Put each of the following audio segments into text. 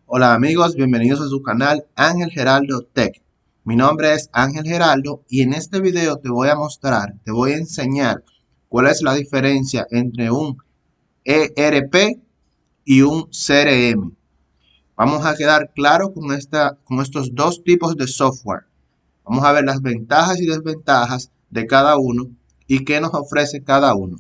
Hola amigos, bienvenidos a su canal Ángel Geraldo Tech. Mi nombre es Ángel Geraldo y en este video te voy a enseñar cuál es la diferencia entre un ERP y un CRM. Vamos a quedar claro con estos dos tipos de software. Vamos a ver las ventajas y desventajas de cada uno y qué nos ofrece cada uno.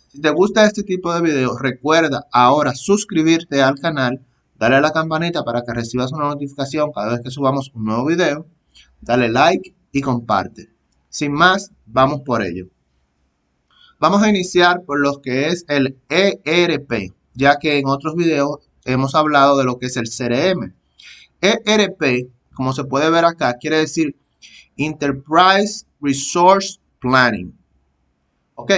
Si te gusta este tipo de videos, recuerda ahora suscribirte al canal, darle a la campanita para que recibas una notificación cada vez que subamos un nuevo video, dale like y comparte. Sin más, vamos por ello. Vamos a iniciar por lo que es el ERP, ya que en otros videos hemos hablado de lo que es el CRM. ERP, como se puede ver acá, quiere decir Enterprise Resource Planning. Ok.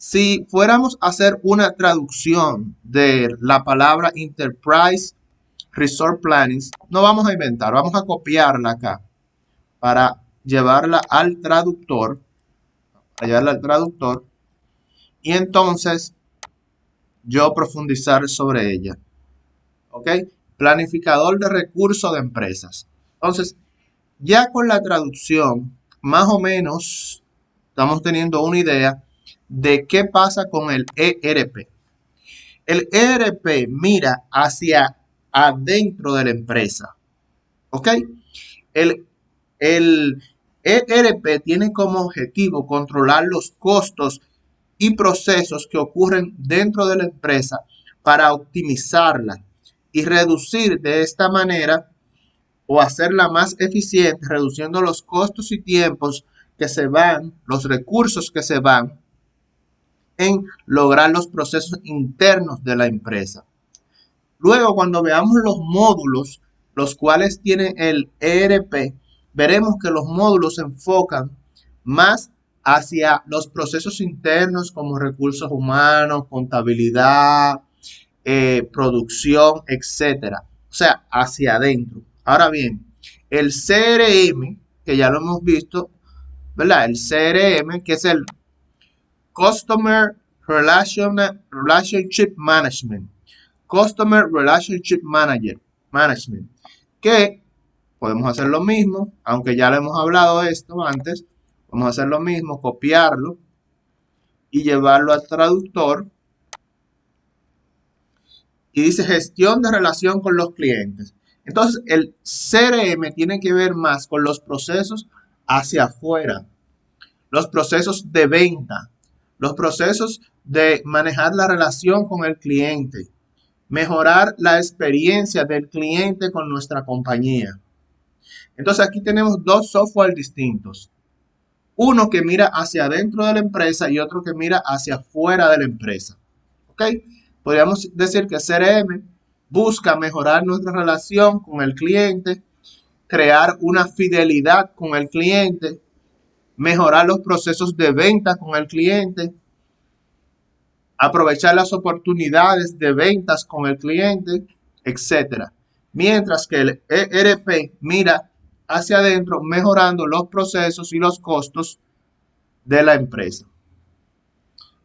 Si fuéramos a hacer una traducción de la palabra Enterprise Resource Planning, no vamos a inventar, vamos a copiarla acá para llevarla al traductor, y entonces yo profundizar sobre ella. ¿Ok? Planificador de recursos de empresas. Entonces, ya con la traducción, más o menos estamos teniendo una idea de qué pasa con el ERP. El ERP mira hacia adentro de la empresa. ¿Ok? El, el ERP tiene como objetivo controlar los costos y procesos que ocurren dentro de la empresa para optimizarla y reducir de esta manera o hacerla más eficiente, reduciendo los costos y tiempos que se van, los recursos que se van en lograr los procesos internos de la empresa. Luego, cuando veamos los módulos, los cuales tiene el ERP, veremos que los módulos se enfocan más hacia los procesos internos como recursos humanos, contabilidad, producción, etcétera. O sea, hacia adentro. Ahora bien, el CRM, que ya lo hemos visto, ¿verdad? El CRM, que es el Relationship Management. Customer Relationship Management, que podemos hacer lo mismo, aunque ya lo hemos hablado de esto antes, vamos a hacer lo mismo, copiarlo y llevarlo al traductor. Y dice gestión de relación con los clientes. Entonces, el CRM tiene que ver más con los procesos hacia afuera, los procesos de venta, los procesos de manejar la relación con el cliente, mejorar la experiencia del cliente con nuestra compañía. Entonces aquí tenemos dos software distintos. Uno que mira hacia adentro de la empresa y otro que mira hacia afuera de la empresa. ¿Ok? Podríamos decir que CRM busca mejorar nuestra relación con el cliente, crear una fidelidad con el cliente, mejorar los procesos de venta con el cliente, aprovechar las oportunidades de ventas con el cliente, etcétera. Mientras que el ERP mira hacia adentro, mejorando los procesos y los costos de la empresa.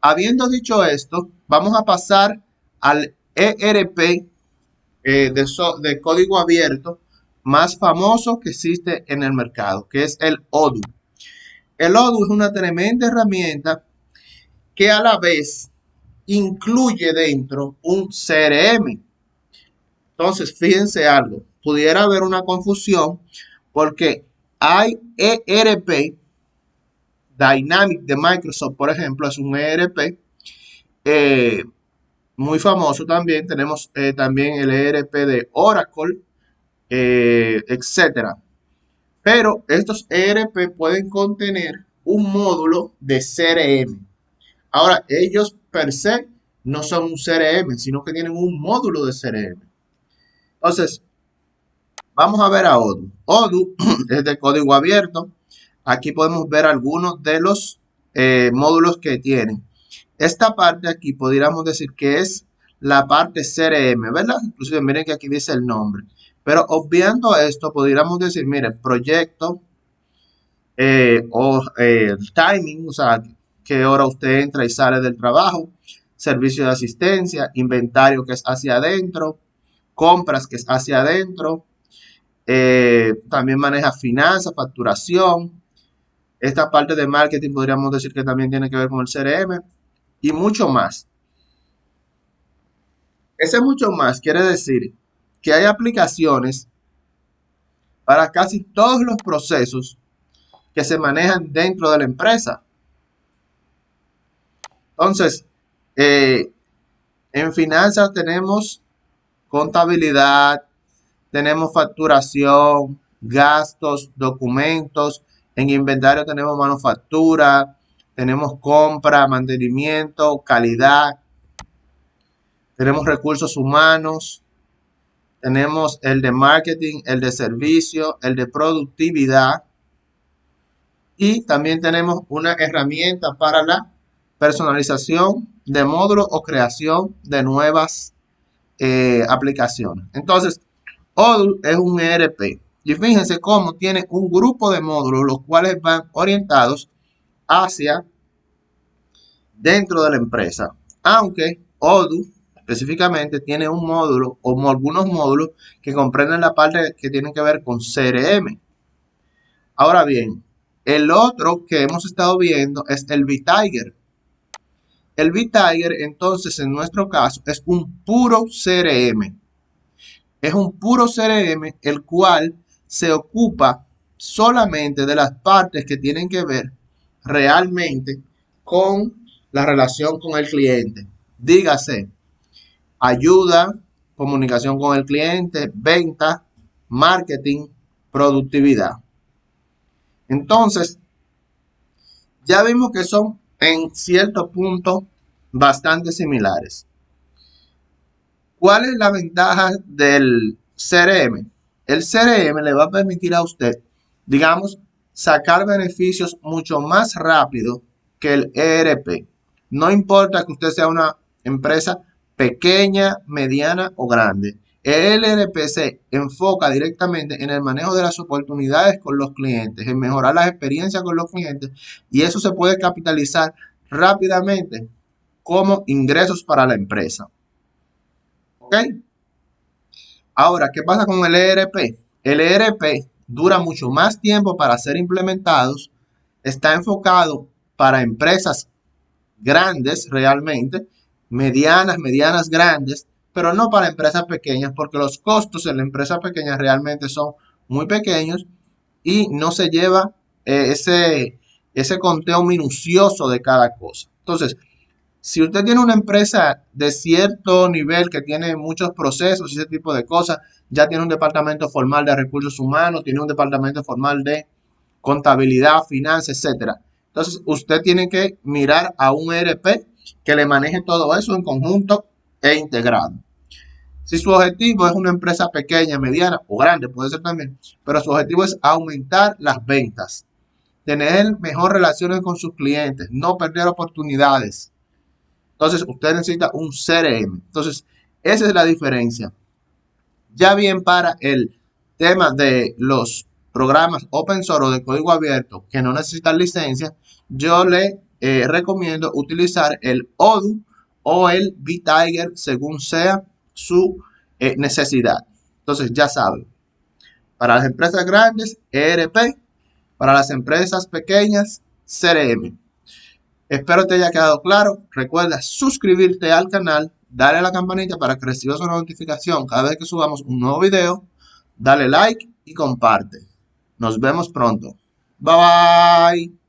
Habiendo dicho esto, vamos a pasar al ERP de código abierto más famoso que existe en el mercado, que es el Odoo. El Odoo es una tremenda herramienta que a la vez incluye dentro un CRM. Entonces, fíjense algo, pudiera haber una confusión porque hay ERP, Dynamic de Microsoft, por ejemplo, es un ERP muy famoso también. Tenemos también el ERP de Oracle, etcétera. Pero estos ERP pueden contener un módulo de CRM. Ahora, ellos per se no son un CRM, sino que tienen un módulo de CRM. Entonces, vamos a ver a Odoo. Odoo es de código abierto. Aquí podemos ver algunos de los módulos que tienen. Esta parte aquí podríamos decir que es la parte CRM, ¿verdad? Inclusive miren que aquí dice el nombre. Pero obviando esto, podríamos decir, miren, proyecto el timing, o sea, qué hora usted entra y sale del trabajo, servicio de asistencia, inventario que es hacia adentro, compras, que es hacia adentro. También maneja finanzas, facturación. Esta parte de marketing podríamos decir que también tiene que ver con el CRM y mucho más. Ese mucho más quiere decir que hay aplicaciones para casi todos los procesos que se manejan dentro de la empresa. Entonces, en finanzas tenemos contabilidad, tenemos facturación, gastos, documentos. En inventario tenemos manufactura, tenemos compra, mantenimiento, calidad. Tenemos recursos humanos, tenemos el de marketing, el de servicio, el de productividad. Y también tenemos una herramienta para la personalización de módulos o creación de nuevas aplicaciones. Entonces, Odoo es un ERP. Y fíjense cómo tiene un grupo de módulos, los cuales van orientados hacia dentro de la empresa. Aunque Odoo específicamente tiene un módulo o algunos módulos que comprenden la parte que tiene que ver con CRM. Ahora bien, el otro que hemos estado viendo es el BeTiger. El BeTiger, entonces, en nuestro caso, es un puro CRM. Es un puro CRM el cual se ocupa solamente de las partes que tienen que ver realmente con la relación con el cliente. Dígase, ayuda, comunicación con el cliente, venta, marketing, productividad. Entonces, ya vimos que son en cierto punto bastante similares. ¿Cuál es la ventaja del CRM? El CRM le va a permitir a usted, digamos, sacar beneficios mucho más rápido que el ERP. No importa que usted sea una empresa pequeña, mediana o grande. El ERP se enfoca directamente en el manejo de las oportunidades con los clientes, en mejorar las experiencias con los clientes, y eso se puede capitalizar rápidamente como ingresos para la empresa. ¿Ok? Ahora, ¿qué pasa con el ERP? El ERP dura mucho más tiempo para ser implementados, está enfocado para empresas grandes realmente, medianas, grandes, pero no para empresas pequeñas, porque los costos en la empresa pequeña realmente son muy pequeños y no se lleva ese conteo minucioso de cada cosa. Entonces, si usted tiene una empresa de cierto nivel que tiene muchos procesos y ese tipo de cosas, ya tiene un departamento formal de recursos humanos, tiene un departamento formal de contabilidad, finanzas, etcétera. Entonces, usted tiene que mirar a un ERP que le maneje todo eso en conjunto e integrado. Si su objetivo es una empresa pequeña, mediana o grande, puede ser también, pero su objetivo es aumentar las ventas, tener mejor relaciones con sus clientes, no perder oportunidades. Entonces, usted necesita un CRM. Entonces, esa es la diferencia. Ya bien, para el tema de los programas open source o de código abierto que no necesitan licencia, yo le recomiendo utilizar el Odoo o el BeTiger según sea su necesidad. Entonces, ya saben, para las empresas grandes, ERP, para las empresas pequeñas, CRM. Espero te haya quedado claro. Recuerda suscribirte al canal, darle a la campanita para que recibas una notificación cada vez que subamos un nuevo video. Dale like y comparte. Nos vemos pronto. Bye bye.